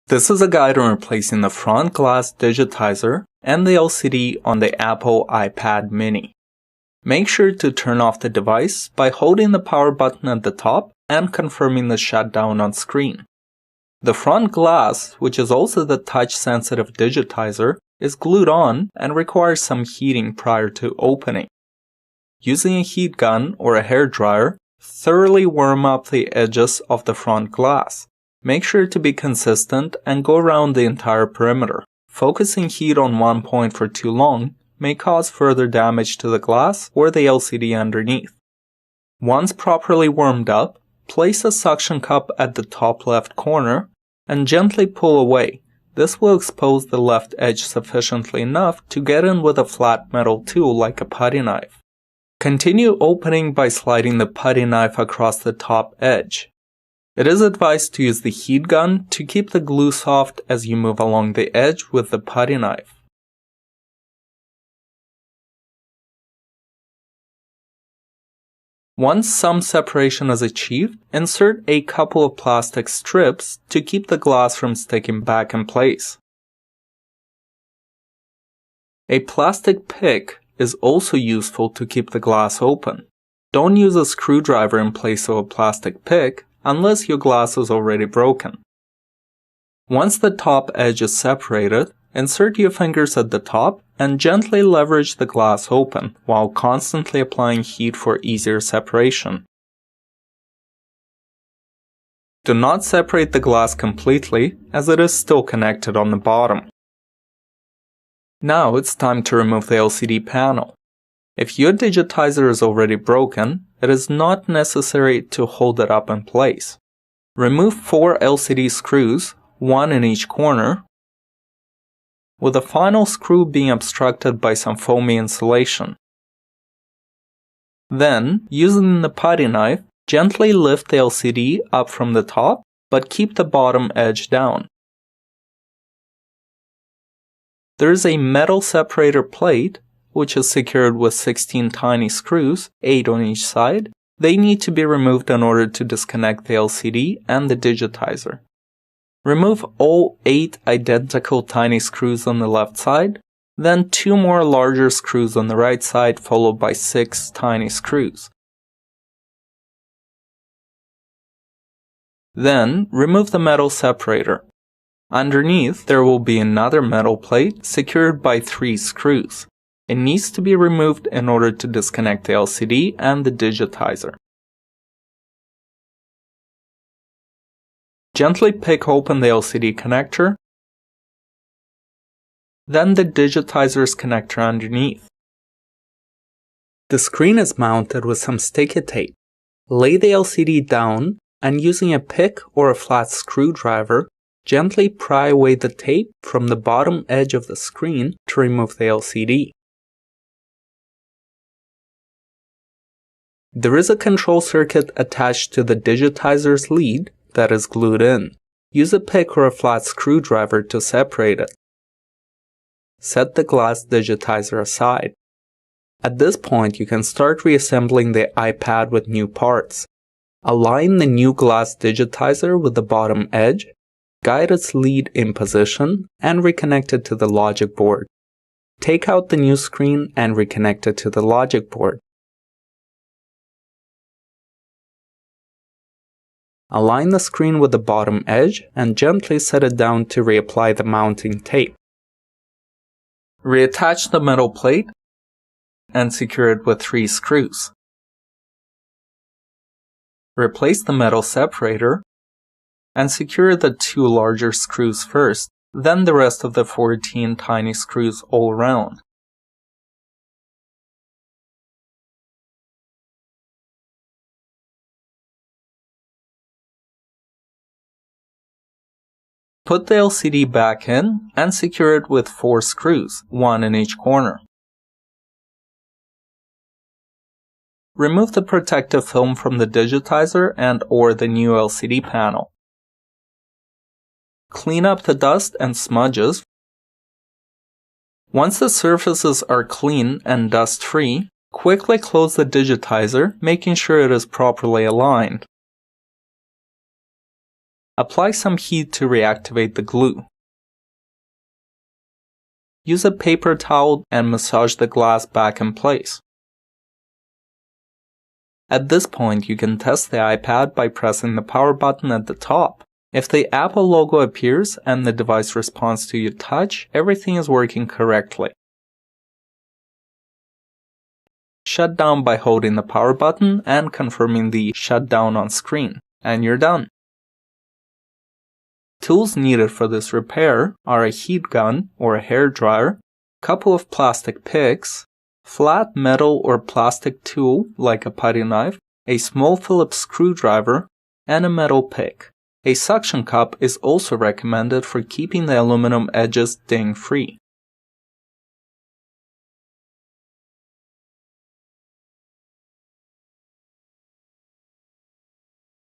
This is a guide on replacing the front glass digitizer and the LCD on the Apple iPad mini. Make sure to turn off the device by holding the power button at the top and confirming the shutdown on screen. The front glass, which is also the touch-sensitive digitizer, is glued on and requires some heating prior to opening. Using a heat gun or a hairdryer, thoroughly warm up the edges of the front glass. Make sure to be consistent and go around the entire perimeter. Focusing heat on one point for too long may cause further damage to the glass or the LCD underneath. Once properly warmed up, place a suction cup at the top left corner and gently pull away. This will expose the left edge sufficiently enough to get in with a flat metal tool like a putty knife. Continue opening by sliding the putty knife across the top edge. It is advised to use the heat gun to keep the glue soft as you move along the edge with the putty knife. Once some separation is achieved, insert a couple of plastic strips to keep the glass from sticking back in place. A plastic pick is also useful to keep the glass open. Don't use a screwdriver in place of a plastic pick unless your glass is already broken. Once the top edge is separated, insert your fingers at the top and gently leverage the glass open while constantly applying heat for easier separation. Do not separate the glass completely as it is still connected on the bottom. Now it's time to remove the LCD panel. If your digitizer is already broken, it is not necessary to hold it up in place. Remove 4 LCD screws, 1 in each corner, with the final screw being obstructed by some foamy insulation. Then, using the putty knife, gently lift the LCD up from the top, but keep the bottom edge down. There is a metal separator plate, which is secured with 16 tiny screws, 8 on each side. They need to be removed in order to disconnect the LCD and the digitizer. Remove all 8 identical tiny screws on the left side, then 2 more larger screws on the right side, followed by 6 tiny screws. Then, remove the metal separator. Underneath, there will be another metal plate secured by 3 screws. It needs to be removed in order to disconnect the LCD and the digitizer. Gently pick open the LCD connector, then the digitizer's connector underneath. The screen is mounted with some sticky tape. Lay the LCD down and using a pick or a flat screwdriver, gently pry away the tape from the bottom edge of the screen to remove the LCD. There is a control circuit attached to the digitizer's lead that is glued in. Use a pick or a flat screwdriver to separate it. Set the glass digitizer aside. At this point, you can start reassembling the iPad with new parts. Align the new glass digitizer with the bottom edge, guide its lead in position, and reconnect it to the logic board. Take out the new screen and reconnect it to the logic board. Align the screen with the bottom edge and gently set it down to reapply the mounting tape. Reattach the metal plate and secure it with 3 screws. Replace the metal separator and secure the 2 larger screws first, then the rest of the 14 tiny screws all around. Put the LCD back in and secure it with 4 screws, 1 in each corner. Remove the protective film from the digitizer and/or the new LCD panel. Clean up the dust and smudges. Once the surfaces are clean and dust-free, quickly close the digitizer, making sure it is properly aligned. Apply some heat to reactivate the glue. Use a paper towel and massage the glass back in place. At this point, you can test the iPad by pressing the power button at the top. If the Apple logo appears and the device responds to your touch, everything is working correctly. Shut down by holding the power button and confirming the shutdown on screen, and you're done. Tools needed for this repair are a heat gun or a hairdryer, a couple of plastic picks, flat metal or plastic tool like a putty knife, a small Phillips screwdriver, and a metal pick. A suction cup is also recommended for keeping the aluminum edges ding-free.